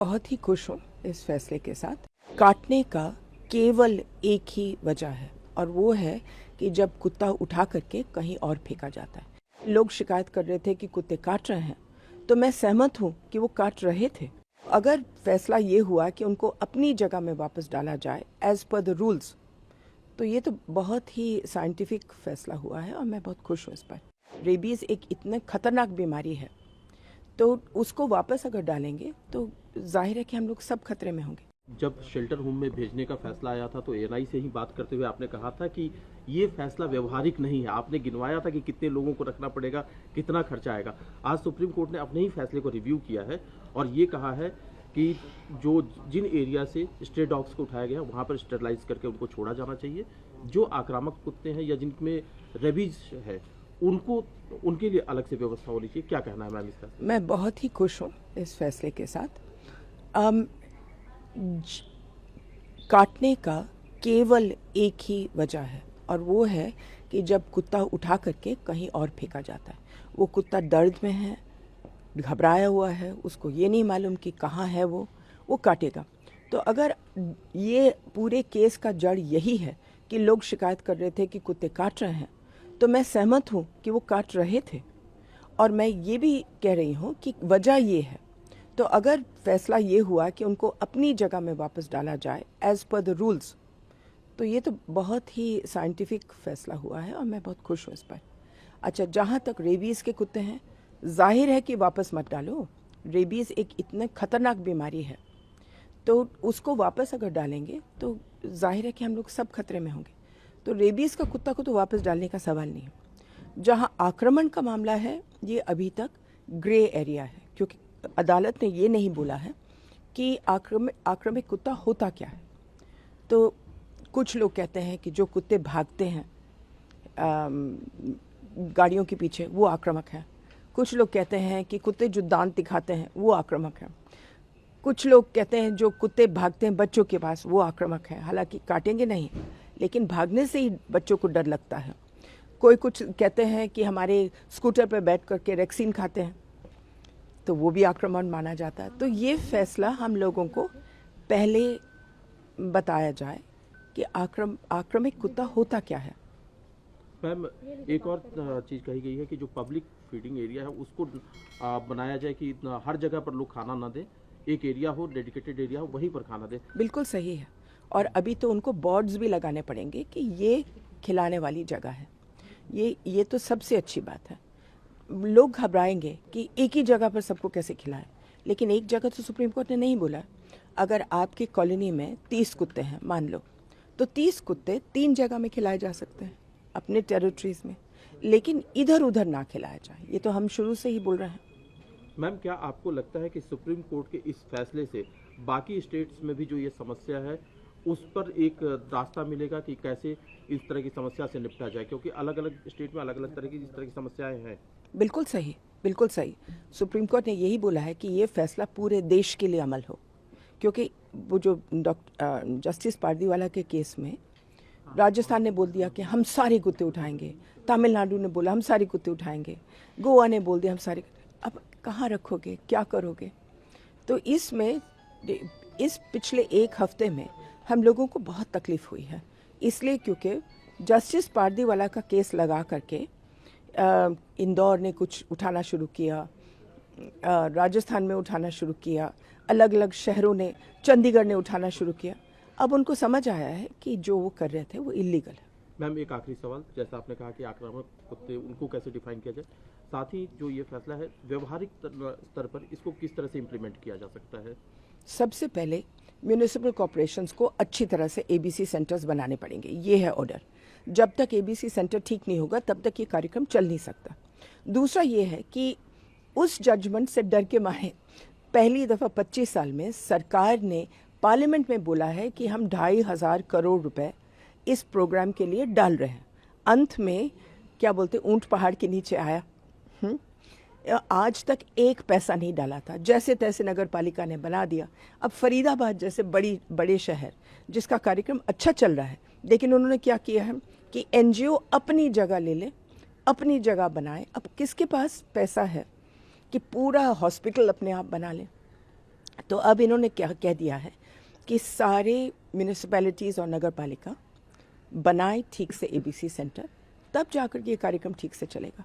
बहुत ही खुश हूँ इस फैसले के साथ। काटने का केवल एक ही वजह है और वो है कि जब कुत्ता उठा करके कहीं और फेंका जाता है। लोग शिकायत कर रहे थे कि कुत्ते काट रहे हैं, तो मैं सहमत हूँ कि वो काट रहे थे। अगर फैसला ये हुआ कि उनको अपनी जगह में वापस डाला जाए एज पर द रूल्स, तो ये तो बहुत ही साइंटिफिक फैसला हुआ है और मैं बहुत खुश हूँ इस पर। रेबीज़ एक इतने खतरनाक बीमारी है, तो उसको वापस अगर डालेंगे तो जाहिर है कि हम लोग सब खतरे में होंगे। जब शेल्टर होम में भेजने का फैसला आया था तो एएनआई से ही बात करते हुए आपने कहा था कि ये फैसला व्यवहारिक नहीं है। आपने गिनवाया था कि कितने लोगों को रखना पड़ेगा, कितना खर्चा आएगा। आज सुप्रीम कोर्ट ने अपने ही फैसले को रिव्यू किया है और ये कहा है कि जिन एरिया से स्ट्रे डॉग्स को उठाया गया वहाँ पर स्टेरलाइज करके उनको छोड़ा जाना चाहिए। जो आक्रामक कुत्ते हैं या जिनमें रेबीज है उनको उनके लिए अलग से व्यवस्था होनी चाहिए। क्या कहना है मैम इसका? मैं बहुत ही खुश हूँ इस फैसले के साथ। काटने का केवल एक ही वजह है और वो है कि जब कुत्ता उठा करके कहीं और फेंका जाता है। वो कुत्ता दर्द में है, घबराया हुआ है, उसको ये नहीं मालूम कि कहाँ है वो काटेगा। तो अगर ये पूरे केस का जड़ यही है कि लोग शिकायत कर रहे थे कि कुत्ते काट रहे हैं, तो मैं सहमत हूँ कि वो काट रहे थे और मैं ये भी कह रही हूँ कि वजह ये है। तो अगर फैसला ये हुआ कि उनको अपनी जगह में वापस डाला जाए एज पर द रूल्स, तो ये तो बहुत ही साइंटिफिक फैसला हुआ है और मैं बहुत खुश हूँ इस पर। अच्छा, जहाँ तक रेबीज़ के कुत्ते हैं, जाहिर है कि वापस मत डालो। रेबीज़ एक इतने खतरनाक बीमारी है, तो उसको वापस अगर डालेंगे तो जाहिर है कि हम लोग सब खतरे में होंगे। तो रेबीज़ का कुत्ता को तो वापस डालने का सवाल नहीं है। जहाँ आक्रमण का मामला है, ये अभी तक ग्रे एरिया है, क्योंकि अदालत ने ये नहीं बोला है कि आक्रामक कुत्ता होता क्या है। तो कुछ लोग कहते हैं कि जो कुत्ते भागते हैं गाड़ियों के पीछे, वो आक्रामक है। कुछ लोग कहते हैं कि कुत्ते जो दांत दिखाते हैं वो आक्रामक है। कुछ लोग कहते हैं जो कुत्ते भागते हैं बच्चों के पास, वो आक्रामक है। हालांकि काटेंगे नहीं, लेकिन भागने से ही बच्चों को डर लगता है। कोई कुछ कहते हैं कि हमारे स्कूटर पर बैठ करके वैक्सीन खाते हैं, तो वो भी आक्रमण माना जाता है। तो ये फैसला हम लोगों को पहले बताया जाए कि आक्रामक कुत्ता होता क्या है। मैम, एक और चीज़ कही गई है कि जो पब्लिक फीडिंग एरिया है उसको बनाया जाए कि हर जगह पर लोग खाना ना दें, एक एरिया हो, डेडिकेटेड एरिया हो, वहीं पर खाना दें। बिल्कुल सही है। और अभी तो उनको बोर्ड्स भी लगाने पड़ेंगे कि ये खिलाने वाली जगह है। ये तो सबसे अच्छी बात है। लोग घबराएंगे कि एक ही जगह पर सबको कैसे खिलाएं, लेकिन एक जगह तो सुप्रीम कोर्ट ने नहीं बोला। अगर आपकी कॉलोनी में 30 कुत्ते हैं मान लो, तो 30 कुत्ते 3 जगह में खिलाए जा सकते हैं अपने टेरिटरीज में, लेकिन इधर उधर ना खिलाया जाए। ये तो हम शुरू से ही बोल रहे हैं। मैम, क्या आपको लगता है कि सुप्रीम कोर्ट के इस फैसले से बाकी स्टेट्स में भी जो ये समस्या है उस पर एक रास्ता मिलेगा कि कैसे इस तरह की समस्या से निपटा जाए? क्योंकि अलग अलग स्टेट में अलग अलग तरह की जिस तरह की समस्याएं हैं। बिल्कुल सही, बिल्कुल सही। सुप्रीम कोर्ट ने यही बोला है कि ये फैसला पूरे देश के लिए अमल हो, क्योंकि वो जो जस्टिस पारदीवाला के केस में राजस्थान ने बोल दिया कि हम सारे कुत्ते उठाएंगे, तमिलनाडु ने बोला हम सारे कुत्ते उठाएंगे, गोवा ने बोल दिया हम सारे। अब कहाँ रखोगे, क्या करोगे? तो इसमें इस पिछले एक हफ्ते में हम लोगों को बहुत तकलीफ हुई है, इसलिए क्योंकि जस्टिस पारदीवाला का केस लगा करके इंदौर ने कुछ उठाना शुरू किया, राजस्थान में उठाना शुरू किया, अलग अलग शहरों ने, चंडीगढ़ ने उठाना शुरू किया। अब उनको समझ आया है कि जो वो कर रहे थे वो इलीगल है। मैम, एक आखिरी सवाल, जैसा आपने कहा कि आक्रामक कुत्ते उनको कैसे डिफाइन किया जाए, साथ ही जो ये फैसला है व्यवहारिक स्तर पर इसको किस तरह से इम्प्लीमेंट किया जा सकता है? सबसे पहले म्यूनिसिपल कॉरपोरेशंस को अच्छी तरह से एबीसी सेंटर्स बनाने पड़ेंगे, ये है ऑर्डर। जब तक एबीसी सेंटर ठीक नहीं होगा तब तक ये कार्यक्रम चल नहीं सकता। दूसरा ये है कि उस जजमेंट से डर के मारे पहली दफ़ा 25 साल में सरकार ने पार्लियामेंट में बोला है कि हम 2,500 करोड़ रुपए इस प्रोग्राम के लिए डाल रहे हैं। अंत में क्या बोलते, ऊंट पहाड़ के नीचे आया। आज तक एक पैसा नहीं डाला था, जैसे तैसे नगर पालिका ने बना दिया। अब फरीदाबाद जैसे बड़े शहर जिसका कार्यक्रम अच्छा चल रहा है, लेकिन उन्होंने क्या किया है कि एनजीओ अपनी जगह ले ले, अपनी जगह बनाए। अब किसके पास पैसा है कि पूरा हॉस्पिटल अपने आप बना ले? तो अब इन्होंने क्या कह दिया है कि सारे म्यूनिसिपैलिटीज़ और नगर पालिका बनाए ठीक से ABC सेंटर, तब जाकर के ये कार्यक्रम ठीक से चलेगा।